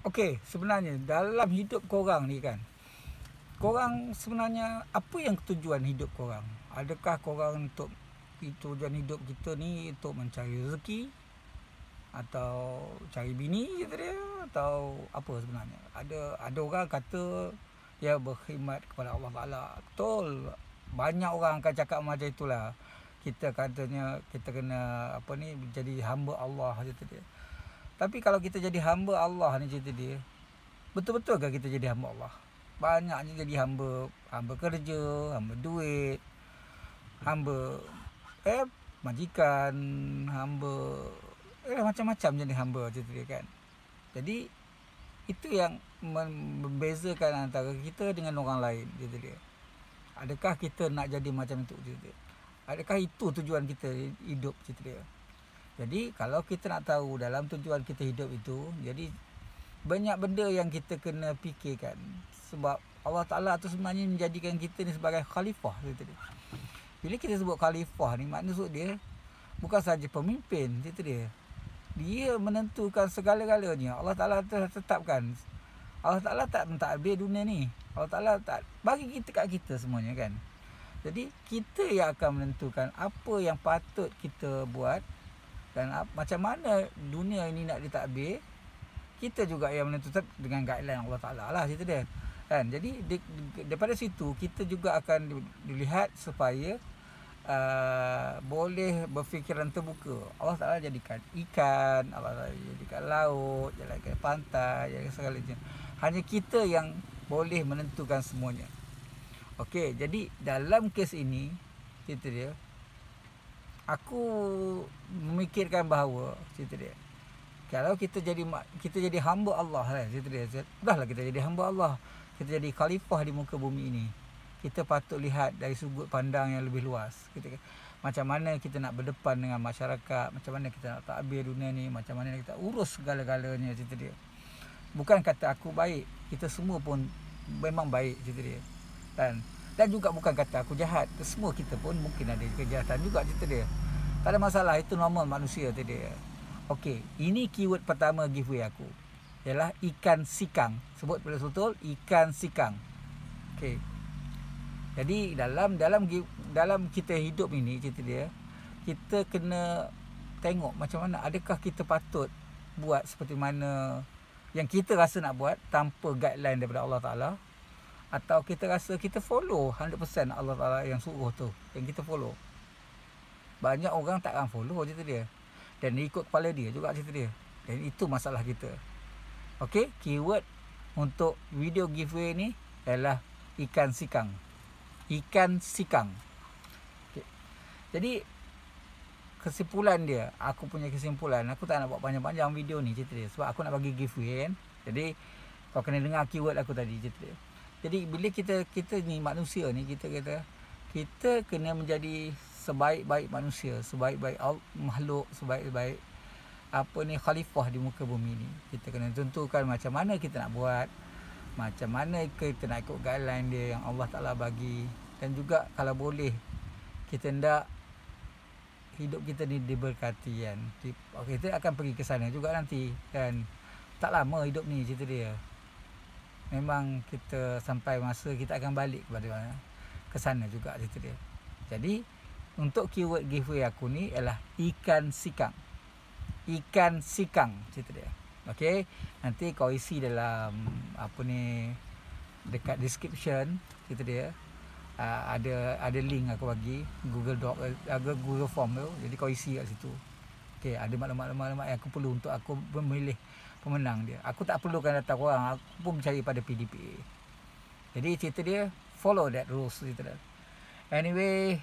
Okey, sebenarnya dalam hidup korang ni kan, korang sebenarnya apa yang tujuan hidup korang? Adakah korang untuk tujuan hidup kita ni untuk mencari rezeki atau cari bini kata dia, atau apa sebenarnya? Ada orang kata ya berkhidmat kepada Allah Taala. Betul. Banyak orang akan cakap macam itulah. Kita katanya kita kena apa ni jadi hamba Allah kata dia. Tapi kalau kita jadi hamba Allah ni cerita dia, betul-betul ke kita jadi hamba Allah? Banyaknya jadi hamba kerja, hamba duit, hamba majikan, hamba macam-macam jenis hamba cerita dia kan. Jadi itu yang membezakan antara kita dengan orang lain cerita dia. Adakah kita nak jadi macam itu cerita dia? Adakah itu tujuan kita hidup cerita dia? Jadi kalau kita nak tahu dalam tujuan kita hidup itu, jadi banyak benda yang kita kena fikirkan. Sebab Allah Ta'ala tu sebenarnya menjadikan kita ni sebagai khalifah. Bila kita sebut khalifah ni, maksud dia bukan sahaja pemimpin. Dia menentukan segala-galanya. Allah Ta'ala telah tetapkan. Allah Ta'ala tak mentadbir dunia ni. Allah Ta'ala tak bagi kita kat kita semuanya kan. Jadi kita yang akan menentukan apa yang patut kita buat dan macam mana dunia ini nak ditadbir. Kita juga yang menentukan dengan guideline Allah Ta'ala lah cerita dia kan. Jadi daripada situ kita juga akan dilihat supaya boleh berfikiran terbuka. Allah Ta'ala jadikan ikan, Allah Ta'ala jadikan laut, jadikan pantai, jadikan segalanya. Hanya kita yang boleh menentukan semuanya. Okey, jadi dalam kes ini cerita dia, aku memikirkan bahawa cerita dia, kalau kita jadi hamba Allah lah cerita dia. Sudahlah kita jadi hamba Allah. Kita jadi khalifah di muka bumi ini. Kita patut lihat dari sudut pandang yang lebih luas. Macam mana kita nak berdepan dengan masyarakat, macam mana kita nak takbir dunia ni, macam mana kita urus segala-galanya cerita dia. Bukan kata aku baik, kita semua pun memang baik cerita dia. Dan juga bukan kata aku jahat. Semua kita pun mungkin ada kejahatan juga cerita dia. Tak ada masalah, itu normal manusia cerita dia. Okey, ini keyword pertama giveaway aku. Ialah ikan sikang. Sebut betul-betul ikan sikang. Okey. Jadi dalam kita hidup ini cerita dia, kita kena tengok macam mana adakah kita patut buat seperti mana yang kita rasa nak buat tanpa guideline daripada Allah Ta'ala, atau kita rasa kita follow 100% Allah Ta'ala yang suruh tu, yang kita follow. Banyak orang tak akan follow cerita dia, dan ikut kepala dia juga cerita dia. Dan itu masalah kita. Okey, keyword untuk video giveaway ni adalah ikan sikang. Ikan sikang. Okay. Jadi kesimpulan dia, aku punya kesimpulan, aku tak nak buat panjang-panjang video ni cerita dia, sebab aku nak bagi giveaway kan. Jadi kau kena dengar keyword aku tadi cerita dia. Jadi bila kita ni manusia ni, kita kena menjadi sebaik-baik manusia, sebaik-baik makhluk, sebaik-baik khalifah di muka bumi ni. Kita kena tentukan macam mana kita nak buat, macam mana kita nak ikut guideline dia yang Allah Ta'ala bagi. Dan juga kalau boleh, kita hendak hidup kita ni diberkati kan. Kita akan pergi ke sana juga nanti kan. Tak lama hidup ni cerita dia. Memang kita sampai masa kita akan balik kepada ke sana juga cerita dia. Jadi untuk keyword giveaway aku ni ialah ikan sikang. Ikan sikang cerita dia. Okey, nanti kau isi dalam dekat description cerita dia. Ada link aku bagi Google Doc, Google Form tu. Jadi kau isi kat situ. Okey, ada maklumat-maklumat yang aku perlu untuk aku memilih pemenang dia. Aku tak perlukan data korang, aku pun mencari pada PDPA. Jadi cerita dia, follow that rules cerita dia. Anyway,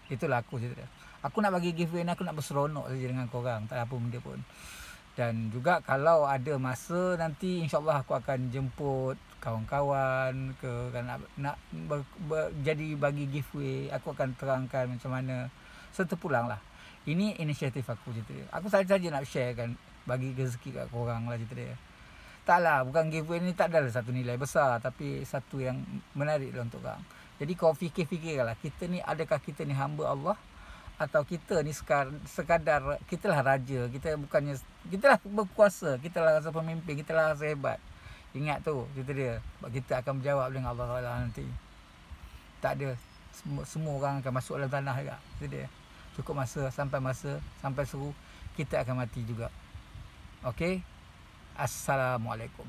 itulah aku cerita dia. Aku nak bagi giveaway ni, aku nak berseronok saja dengan korang, tak ada apa benda pun. Dan juga kalau ada masa nanti, insyaAllah aku akan jemput kawan-kawan ke kan, nak jadi bagi giveaway. Aku akan terangkan macam mana serta pulang lah. Ini inisiatif aku cerita dia. Aku saja nak share kan, bagi rezeki kat korang lah cerita dia. Taklah, bukan giveaway ni tak adalah satu nilai besar, tapi satu yang menarik lah untuk korang. Jadi kau fikir-fikirlah, kita ni adakah kita ni hamba Allah, atau kita ni sekadar kita lah raja, kita bukannya, kita lah berkuasa, kita lah rasa pemimpin, kita lah rasa hebat. Ingat tu, kita dia. Sebab kita akan berjawab dengan Allah Taala nanti. Tak ada, semua orang akan masuk dalam tanah juga. Itu dia. Cukup masa, sampai suruh, kita akan mati juga. Okey. Assalamualaikum.